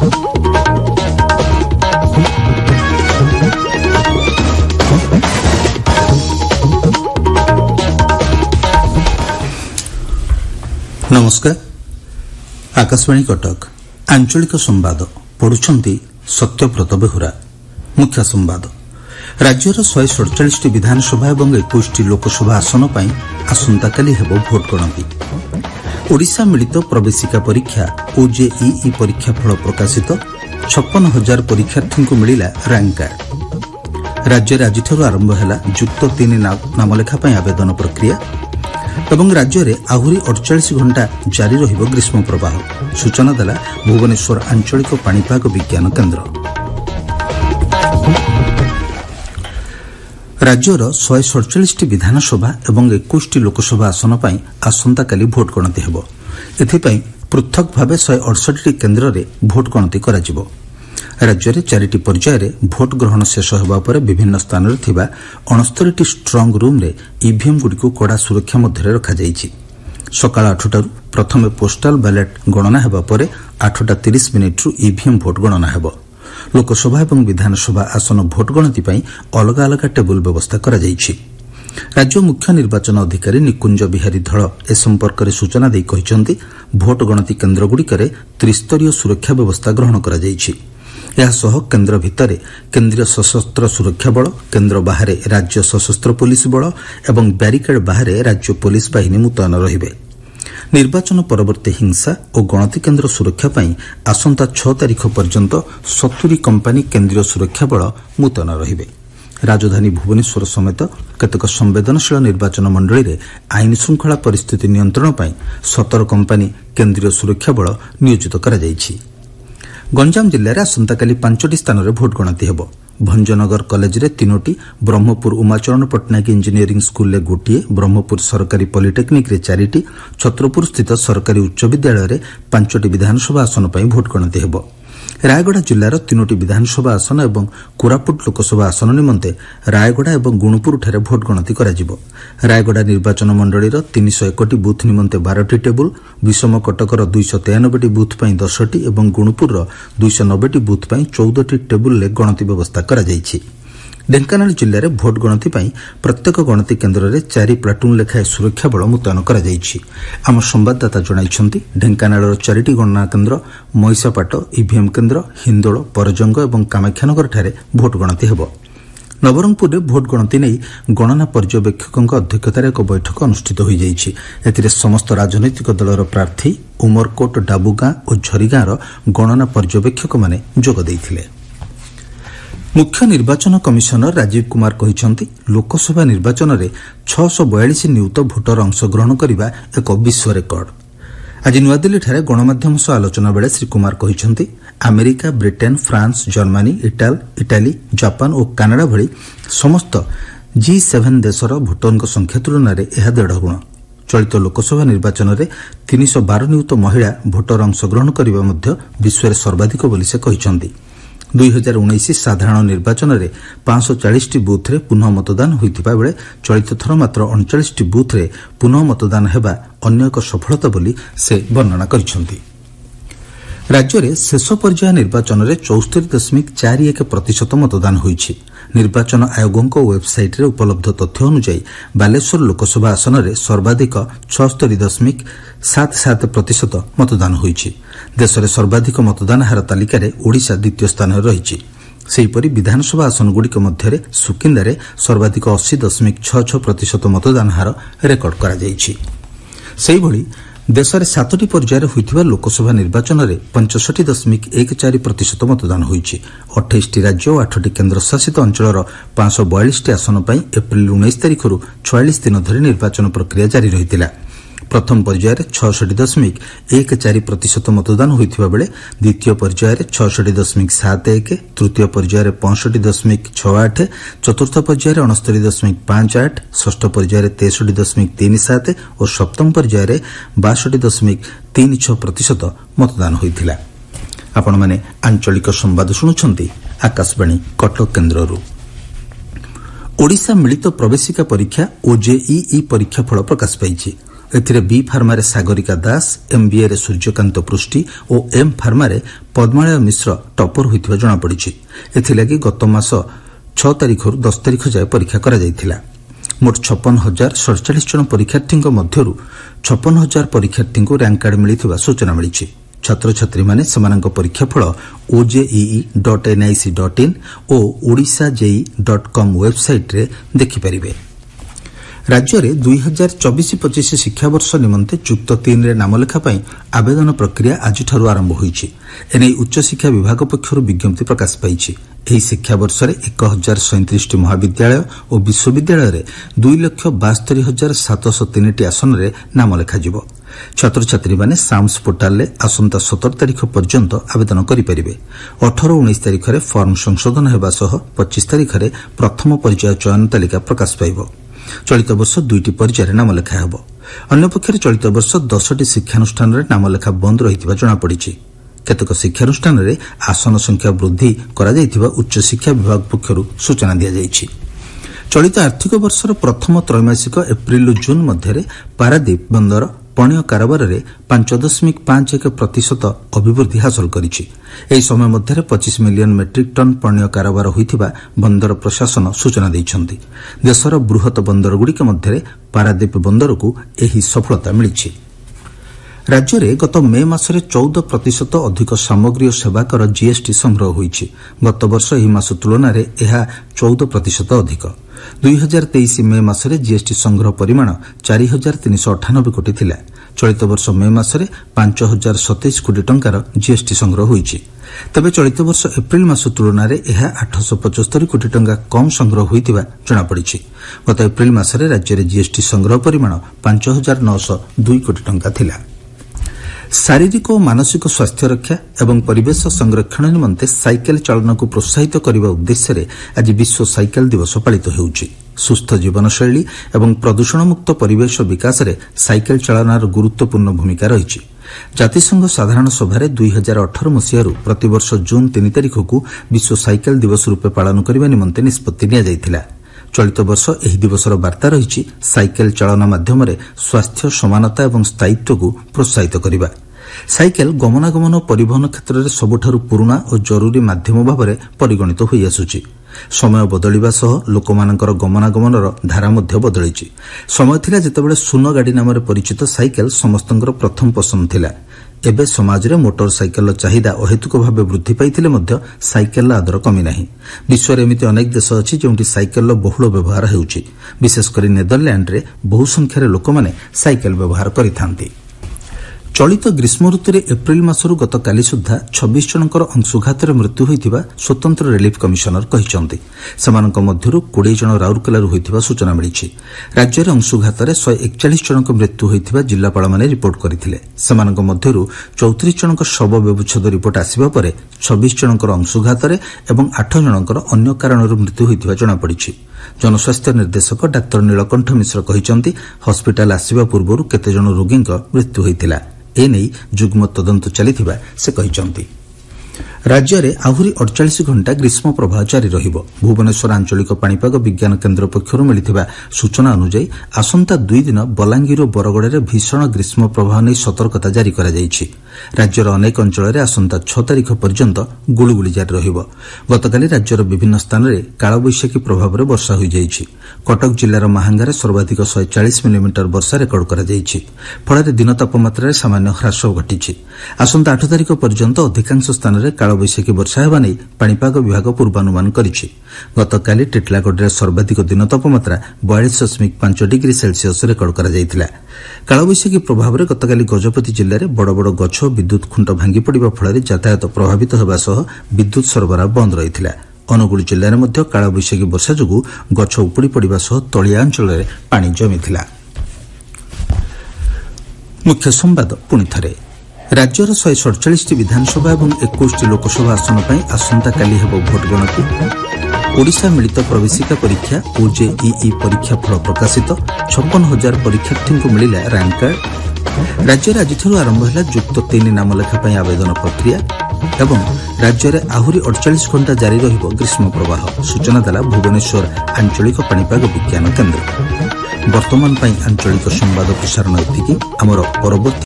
नमस्कार। आकाशवाणी कटक आंचलिक संवाद पढ़ुछंती सत्यव्रत बेहुरा। मुख्य संवाद। राज्यर 147 विधानसभा और 21 लोकसभा आसन पर आसंताकाली हेबो भोट गणति। ओडिशा मिलित प्रवेशिका परीक्षा ओजेईई परीक्षा फल प्रकाशित। 56,000 परीक्षार्थी को मिला रैंक कार्ड। राज्य आज आरंभ है युक्त 3 नामलेखा आवेदन प्रक्रिया एवं राज्य में आहुरी 48 घंटा जारी रहिबो ग्रीष्म प्रवाह। सूचना देला भुवनेश्वर आंचलिक पाणीपाग विज्ञान केन्द्र। राज्यर 147 विधानसभा और 21 लोकसभा आसन पर आसंताकाली भोट गणति हेबो। एथिपाई पृथक भाव 168 केन्द्र में भोट गणति कराजिबो। राज्य में 4 पर्यायर भोट ग्रहण शेष होगा पर विभिन्न स्थान में 69 स्ट्रंग रूम रे ईवीएम गुड़िक कड़ा सुरक्षा मध्य रखा सकाल 8 प्रथम पोस्टाल बैलेट गणना होगा पर 8:30 ईवीएम भोट गणना हेबो। लोकसभा और विधानसभा आसन भोट गणति अलग अलग टेबुल व्यवस्था करा जायछि। राज्य मुख्य निर्वाचन अधिकारी निकुंज बिहारी धल ए संपर्क में सूचना दी कहिसेंति भोट गणति केन्द्र गुड़िकरे त्रिस्तरीय सुरक्षा व्यवस्था ग्रहण करा जायछि। यासह केन्द्र भितर केन्द्रीय सशस्त्र सुरक्षा बल, केन्द्र बाहर राज्य सशस्त्र पुलिस बल और ब्यारिकेड बाहर राज्य पुलिस बाहिनी मुतयन रहिबे। निर्वाचन परवर्ती हिंसा और गणति केन्द्र सुरक्षा पाई आसंता 6 तारिख पर्यंत 70 कंपानी केन्द्रीय सुरक्षा बल मुतयन रहिबे। राजधानी भुवनेश्वर समेत केतक संवेदनशील निर्वाचन मंडली रे आईन श्रृंखला परिस्थिति नियंत्रण पाई 17 कंपानी केन्द्रीय सुरक्षा बल नियोजित करा जायछि। गंजाम जिले में आसंताकाली 5 स्थान में भोट गणति हेबो। भंजनगर कॉलेज रे 3, ब्रह्मपुर उमाचरण पट्टनायक इंजीनियरिंग स्कूल रे 1, ब्रह्मपुर सरकारी पॉलिटेक्निक रे 4, छत्रपुर स्थित सरकारी उच्च विद्यालय रे 5 विधानसभा आसन पर भोट गणति हेबो। रायगड़ा जिलार 3 विधानसभा आसन और कोरापुट लोकसभा आसन निमंते रायगड़ा और गुणुपुर ठारे भोट गणति कराजिबो। रायगड़ा निर्वाचन मंडलीर 301 बूथ निमंते 12 टेबुल, विषम कटकर 293 बूथ पर 10 और गुणुपुर 290 बूथ पर 14 टेबुल गणति व्यवस्था करा जायछि। ढेंकानाल जिले में भोट गणति प्रत्येक गणति केन्द्र में 4 प्लाटून लेखाएं सुरक्षा बल मुतयन करा जायछि। आम संवाददाता जणाइछन्ति ढेंकानाल 4 गणना केन्द्र महिषापाट, ईवीएम केन्द्र हिंदोल, परजंग और कामाख्यानगर ठारे भोट गणति हेबो। नवरंगपुर में भोट गणति नहीं गणना पर्यवेक्षकों अध्यक्षतार एक बैठक अनुष्ठित हो जायछि। एथिरे समस्त राजनैतिक दलर प्रार्थी उमरकोट, डाबुगां और झरीगांर गणना पर्यवेक्षक माने जोग दैथिले। मुख्य निर्वाचन कमिशनर राजीव कुमार कहिसेंति लोकसभा निर्वाचन में 642 नियुत भोटर अंशग्रहण करने एक विश्व रेकर्ड। आज नुआदिल्ली ठारे गणमाध्यम सह आलोचना बेले श्री कुमार कहिसेंति America, Britain, France, Germany, Italy, Japan और कानाडा भली समस्त G7 देशर भोटर संख्या तुलन में यह 1.5 गुण। चलित लोकसभा निर्वाचन में 312 नियुत महिला भोटर अंशग्रहण करने विश्व में सर्वाधिक बोली से कहिसेंति। 2019 साधारण निर्वाचन में 540 बूथ रे पुनः मतदान होइथिबा बेले चलित थर मात्र 39 बूथ रे पुनः मतदान हेबा अन्य एक सफलता बोली से वर्णना करिसेंति। राज्य में शेष पर्याय निर्वाचन में 74.41% मतदान होइछि। निर्वाचन आयोगों वेबसाइट रे उपलब्ध तथ्य अनुसार बालेश्वर लोकसभा आसन में सर्वाधिक 76.77% मतदान होइछि। देश में सर्वाधिक मतदान हार तालिकार ओडिशा द्वितीय स्थान रही। सेहीपरि विधानसभा आसन गुड़िक मध्य सुकिंदारे सर्वाधिक 80.66% मतदान हार रेकर्ड करा जायछि। सेहीभଳି देश में 7टी पर्यायर होइथिबा लोकसभा निर्वाचन में 65.14% मतदान होइछि। 28टी राज्य और 8टी केन्द्र शासित अंचलर 542टी आसन पर एप्रिल 19 तारिखर 46 दिन धरी निर्वाचन प्रक्रिया जारी रहितिला। प्रथम पर्यायर 66.14% मतदान होइथिबा बेले द्वितीय पर्यायर 66.71, तृतीय पर्यायर 65.68, चतुर्थ पर्यायर 69.58, षष्ठ पर्यायर 63.37 और सप्तम पर्यायर 62.36% मतदान होइथिला। आपण माने आंचलिक संवाद सुनुछंती आकाशवाणी कटक केन्द्ररू। ओडिशा मिलित प्रवेशिका परीक्षा ओजेईई परीक्षा फल प्रकाश पाइछि। ଏଥିରେ ବି ଫାର୍ମାରେ ସାଗରିକା ଦାସ, ଏମ୍ବିଏରେ ସୂର୍ଯ୍ୟକାନ୍ତ ପୃଷ୍ଟି ଓ ଏମ୍ ଫାର୍ମାରେ ପଦ୍ମାଳୟ ମିଶ୍ର ଟପର ହୋଇଥିବା ଜଣାପଡ଼ିଛି। ଏଥିଲାଗି ଗତ ମାସ 6 ତାରିଖରୁ 10 ତାରିଖ ଯାଏ ପରୀକ୍ଷା କରାଯାଇଥିଲା। ମୋଟ 56,047 ଜଣ ପରୀକ୍ଷାର୍ଥୀଙ୍କ ମଧ୍ୟରୁ 56,000 ପରୀକ୍ଷାର୍ଥୀଙ୍କୁ ର୍ୟାଙ୍କ କାର୍ଡ ମିଳିଥିବା ସୂଚନା ମିଳିଛି। ଛାତ୍ରଛାତ୍ରୀମାନେ ସେମାନଙ୍କ ପରୀକ୍ଷାଫଳ oje.nic.in ଓ odishaje.com ୱେବସାଇଟ୍ରେ ଦେଖିପାରିବେ। ରାଜ୍ୟରେ 2024-25 ଶିକ୍ଷାବର୍ଷ ନିମନ୍ତେ ଯୁକ୍ତ 3ରେ ନାମଲେଖା ପାଇଁ ଆବେଦନ ପ୍ରକ୍ରିୟା ଆଜିଠାରୁ ଆରମ୍ଭ ହୋଇଛି। ଏନେଇ ଉଚ୍ଚଶିକ୍ଷା ବିଭାଗ ପକ୍ଷରୁ ବିଜ୍ଞପ୍ତି ପ୍ରକାଶ ପାଇଛି। ଏହି ଶିକ୍ଷାବର୍ଷରେ 1,037ଟି ମହାବିଦ୍ୟାଳୟ ଓ ବିଶ୍ୱବିଦ୍ୟାଳୟରେ 2,72,703ଟି ଆସନରେ ନାମ ଲେଖାଯିବ। ଛାତ୍ରଛାତ୍ରୀମାନେ ସାମ୍ସ ପୋର୍ଟାଲରେ ଆସନ୍ତା 17 ତାରିଖ ପର୍ଯ୍ୟନ୍ତ ଆବେଦନ କରିପାରିବେ। 18-19 ତାରିଖରେ ଫର୍ମ ସଂଶୋଧନ ହେବା ସହ 25 ତାରିଖରେ ପ୍ରଥମ ପର୍ଯ୍ୟାୟ ଚୟନ ତାଲିକା ପ୍ରକାଶ ପାଇବ। ଚଳିତ ବର୍ଷ 2ଟି ପର୍ଯ୍ୟାୟରେ ନାମଲେଖା ହେବ। ଅନ୍ୟପକ୍ଷରେ ଚଳିତ ବର୍ଷ 10ଟି ଶିକ୍ଷାନୁଷ୍ଠାନରେ ନାମଲେଖା ବନ୍ଦ ରହିଥିବା ଜଣାପଡ଼ିଛି। କେତେକ ଶିକ୍ଷାନୁଷ୍ଠାନରେ ଆସନ ସଂଖ୍ୟା ବୃଦ୍ଧି କରାଯାଇଥିବା ଉଚ୍ଚଶିକ୍ଷା ବିଭାଗ ପକ୍ଷରୁ ସୂଚନା ଦିଆଯାଇଛି। ଚଳିତ ଆର୍ଥିକ ବର୍ଷର ପ୍ରଥମ ତ୍ରୈମାସିକ ଏପ୍ରିଲରୁ ଜୁନ୍ ମଧ୍ୟରେ ପାରାଦୀପ ବନ୍ଦର ପଣ୍ୟ କାରବାରରେ 5.51% ଅଭିବୃଦ୍ଧି ହାସଲ କରିଛି। ଏହି ସମୟ ମଧ୍ୟରେ 25 ମିଲିୟନ ମେଟ୍ରିକ୍ ଟନ୍ ପଣ୍ୟ କାରବାର ହୋଇଥିବା ବନ୍ଦର ପ୍ରଶାସନ ସୂଚନା ଦେଇଛନ୍ତି। ଦେଶର ବୃହତ ବନ୍ଦରଗୁଡ଼ିକ ମଧ୍ୟରେ ପାରାଦୀପ ବନ୍ଦରକୁ ଏହି ସଫଳତା ମିଳିଛି। ରାଜ୍ୟରେ ଗତ ମେ ମାସରେ 14% ଅଧିକ ସାମଗ୍ରୀ ଓ ସେବାକର ଜିଏସ୍ଟି ସଂଗ୍ରହ ହୋଇଛି। ଗତବର୍ଷ ଏହି ମାସ ତୁଳନାରେ ଏହା 14% ଅଧିକ। 2023 ମେ ମାସରେ ଜିଏସ୍ଟି ସଂଗ୍ରହ ପରିମାଣ 4,398 କୋଟି ଥିଲା। ଚଳିତ ବର୍ଷ ମେ ମାସରେ 5,027 କୋଟି ଟଙ୍କାର ଜିଏସ୍ଟି ସଂଗ୍ରହ ହୋଇଛି। ତେବେ ଚଳିତ ବର୍ଷ ଏପ୍ରିଲ ମାସ ତୁଳନାରେ ଏହା 875 କୋଟି ଟଙ୍କା କମ୍ ସଂଗ୍ରହ ହୋଇଥିବା ଜଣାପଡ଼ିଛି। ଗତ ଏପ୍ରିଲ ମାସରେ ରାଜ୍ୟରେ ଜିଏସ୍ଟି ସଂଗ୍ରହ ପରିମାଣ 5,902 କୋଟି ଟଙ୍କା ଥିଲା। ଶାରୀରିକ ଓ ମାନସିକ ସ୍ୱାସ୍ଥ୍ୟ ରକ୍ଷା ଏବଂ ପରିବେଶ ସଂରକ୍ଷଣ ନିମନ୍ତେ ସାଇକେଲ ଚାଳନାକୁ ପ୍ରୋତ୍ସାହିତ କରିବା ଉଦ୍ଦେଶ୍ୟରେ ଆଜି ବିଶ୍ୱ ସାଇକେଲ ଦିବସ ପାଳିତ ହେଉଛି। ସୁସ୍ଥ ଜୀବନଶୈଳୀ ଏବଂ ପ୍ରଦୂଷଣମୁକ୍ତ ପରିବେଶ ବିକାଶରେ ସାଇକେଲ ଚାଳନାର ଗୁରୁତ୍ୱପୂର୍ଣ୍ଣ ଭୂମିକା ରହିଛି। ଜାତିସଂଘ ସାଧାରଣ ସଭାରେ 2018 ମସିହାରୁ ପ୍ରତିବର୍ଷ ଜୁନ୍ 3 ତାରିଖକୁ ବିଶ୍ୱ ସାଇକେଲ ଦିବସ ରୂପେ ପାଳନ କରିବା ନିମନ୍ତେ ନିଷ୍ପତ୍ତି ନିଆଯାଇଥିଲା। ଚଳିତ ବର୍ଷ ଏହି ଦିବସର ବାର୍ତ୍ତା ରହିଛି ସାଇକେଲ ଚାଳନା ମାଧ୍ୟମରେ ସ୍ୱାସ୍ଥ୍ୟ, ସମାନତା ଏବଂ ସ୍ଥାୟିତ୍ୱକୁ ପ୍ରୋତ୍ସାହିତ କରିବା। ସାଇକେଲ ଗମନାଗମନ ଓ ପରିବହନ କ୍ଷେତ୍ରରେ ସବୁଠାରୁ ପୁରୁଣା ଓ ଜରୁରୀ ମାଧ୍ୟମ ଭାବରେ ପରିଗଣିତ ହୋଇଆସୁଛି। ସମୟ ବଦଳିବା ସହ ଲୋକମାନଙ୍କର ଗମନାଗମନର ଧାରା ମଧ୍ୟ ବଦଳିଛି। ସମୟ ଥିଲା ଯେତେବେଳେ ସୁନ ଗାଡ଼ି ନାମରେ ପରିଚିତ ସାଇକେଲ ସମସ୍ତଙ୍କର ପ୍ରଥମ ପସନ୍ଦ ଥିଲା। ଏବେ ସମାଜରେ ମୋଟର ସାଇକେଲର ଚାହିଦା ଅହେତୁକ ଭାବେ ବୃଦ୍ଧି ପାଇଥିଲେ ମଧ୍ୟ ସାଇକେଲର ଆଦର କମି ନାହିଁ। ବିଶ୍ୱରେ ଏମିତି ଅନେକ ଦେଶ ଅଛି ଯେଉଁଠି ସାଇକେଲର ବହୁଳ ବ୍ୟବହାର ହେଉଛି। ବିଶେଷକରି ନେଦରଲ୍ୟାଣ୍ଡରେ ବହୁ ସଂଖ୍ୟାରେ ଲୋକମାନେ ସାଇକେଲ ବ୍ୟବହାର କରିଥାନ୍ତି। ଚଳିତ ଗ୍ରୀଷ୍ମ ଋତୁରେ ଏପ୍ରିଲ ମାସରୁ ଗତକାଲି ସୁଦ୍ଧା 26 ଜଣଙ୍କର ଅଂଶୁଘାତରେ ମୃତ୍ୟୁ ହୋଇଥିବା ସ୍ୱତନ୍ତ୍ର ରିଲିଫ୍ କମିଶନର କହିଛନ୍ତି। ସେମାନଙ୍କ ମଧ୍ୟରୁ 20 ଜଣ ରାଉରକେଲାରୁ ହୋଇଥିବା ସୂଚନା ମିଳିଛି। ରାଜ୍ୟରେ ଅଂଶୁଘାତରେ 141 ଜଣଙ୍କ ମୃତ୍ୟୁ ହୋଇଥିବା ଜିଲ୍ଲାପାଳମାନେ ରିପୋର୍ଟ କରିଥିଲେ। ସେମାନଙ୍କ ମଧ୍ୟରୁ 34 ଜଣଙ୍କ ଶବ ବ୍ୟବଚ୍ଛେଦ ରିପୋର୍ଟ ଆସିବା ପରେ 26 ଜଣଙ୍କର ଅଂଶୁଘାତରେ ଏବଂ 8 ଜଣଙ୍କର ଅନ୍ୟ କାରଣରୁ ମୃତ୍ୟୁ ହୋଇଥିବା ଜଣାପଡ଼ିଛି। ଜନସ୍ୱାସ୍ଥ୍ୟ ନିର୍ଦ୍ଦେଶକ ଡାକ୍ତର ନୀଳକଣ୍ଠ ମିଶ୍ର କହିଛନ୍ତି, ହସ୍ପିଟାଲ ଆସିବା ପୂର୍ବରୁ କେତେଜଣ ରୋଗୀଙ୍କ ମୃତ୍ୟୁ ହୋଇଥିଲା। ଏନେଇ ଯୁଗ୍ମ ତଦନ୍ତ ଚାଲିଥିବା ସେ କହିଛନ୍ତି। ରାଜ୍ୟରେ ଆହୁରି 48 ଘଣ୍ଟା ଗ୍ରୀଷ୍ମ ପ୍ରବାହ ଜାରି ରହିବ। ଭୁବନେଶ୍ୱର ଆଞ୍ଚଳିକ ପାଣିପାଗ ବିଜ୍ଞାନ କେନ୍ଦ୍ର ପକ୍ଷରୁ ମିଳିଥିବା ସୂଚନା ଅନୁଯାୟୀ ଆସନ୍ତା 2 ଦିନ ବଲାଙ୍ଗୀର ଓ ବରଗଡ଼ରେ ଭୀଷଣ ଗ୍ରୀଷ୍ମ ପ୍ରବାହ ନେଇ ସତର୍କତା ଜାରି କରାଯାଇଛି। ରାଜ୍ୟର ଅନେକ ଅଞ୍ଚଳରେ ଆସନ୍ତା 6 ତାରିଖ ପର୍ଯ୍ୟନ୍ତ ଗୁଳୁଗୁଳି ଜାରି ରହିବ। ଗତକାଲି ରାଜ୍ୟର ବିଭିନ୍ନ ସ୍ଥାନରେ କାଳବୈଶାଖୀ ପ୍ରଭାବରେ ବର୍ଷା ହୋଇଯାଇଛି। କଟକ ଜିଲ୍ଲାର ମାହାଙ୍ଗାରେ ସର୍ବାଧିକ 140 ମିଲିମିଟର ବର୍ଷା ରେକର୍ଡ କରାଯାଇଛି। ଫଳରେ ଦିନ ତାପମାତ୍ରାରେ ସାମାନ୍ୟ ହ୍ରାସ ଘଟିଛି। ଆସନ୍ତା 8 ତାରିଖ ପର୍ଯ୍ୟନ୍ତ ଅଧିକାଂଶ ସ୍ଥାନରେ କାଳବୈଶାଖୀ ବର୍ଷା ହେବା ନେଇ ପାଣିପାଗ ବିଭାଗ ପୂର୍ବାନୁମାନ କରିଛି। ଗତକାଲି ଟିଟିଲାଗଡ଼ରେ ସର୍ବାଧିକ ଦିନ ତାପମାତ୍ରା 42.5 ଡିଗ୍ରୀ ସେଲ୍ସିୟସ୍ ରେକର୍ଡ କରାଯାଇଥିଲା। କାଳବୈଶାଖୀ ପ୍ରଭାବରେ ଗତକାଲି ଗଜପତି ଜିଲ୍ଲାରେ ବଡ଼ ବଡ଼ ଗଛ ଓ ବିଦ୍ୟୁତ୍ ଖୁଣ୍ଟ ଭାଙ୍ଗି ପଡ଼ିବା ଫଳରେ ଯାତାୟାତ ପ୍ରଭାବିତ ହେବା ସହ ବିଦ୍ୟୁତ୍ ସରବରାହ ବନ୍ଦ ରହିଥିଲା। ଅନୁଗୁଳ ଜିଲ୍ଲାରେ ମଧ୍ୟ କାଳବୈଶାଖୀ ବର୍ଷା ଯୋଗୁଁ ଗଛ ଉପୁଡ଼ି ପଡ଼ିବା ସହ ତଳିଆ ଅଞ୍ଚଳରେ ପାଣି ଜମିଥିଲା। ମୁଖ୍ୟ ସମ୍ବାଦ ପୁଣିଥରେ। ରାଜ୍ୟର 147ଟି ବିଧାନସଭା ଏବଂ 21ଟି ଲୋକସଭା ଆସନ ପାଇଁ ଆସନ୍ତାକାଲି ହେବ ଭୋଟ ଗଣତି। ଓଡ଼ିଶା ମିଳିତ ପ୍ରବେଶିକା ପରୀକ୍ଷା OJEE ପରୀକ୍ଷା ଫଳ ପ୍ରକାଶିତ। 56,000 ପରୀକ୍ଷାର୍ଥୀଙ୍କୁ ମିଳିଲା ର୍ୟାଙ୍କ କାର୍ଡ। ରାଜ୍ୟରେ ଆଜିଠାରୁ ଆରମ୍ଭ ହେଲା ଯୁକ୍ତ 3 ନାମଲେଖା ପାଇଁ ଆବେଦନ ପ୍ରକ୍ରିୟା ଏବଂ ରାଜ୍ୟରେ ଆହୁରି 48 ଘଣ୍ଟା ଜାରି ରହିବ ଗ୍ରୀଷ୍ମ ପ୍ରବାହ। ସୂଚନା ଦେଲା ଭୁବନେଶ୍ୱର ଆଞ୍ଚଳିକ ପାଣିପାଗ ବିଜ୍ଞାନ କେନ୍ଦ୍ର। ବର୍ତ୍ତମାନ ପାଇଁ ଆଞ୍ଚଳିକ ସମ୍ବାଦ ପ୍ରସାରଣ ଏତିକି। ଆମର ପରବର୍ତ୍ତୀ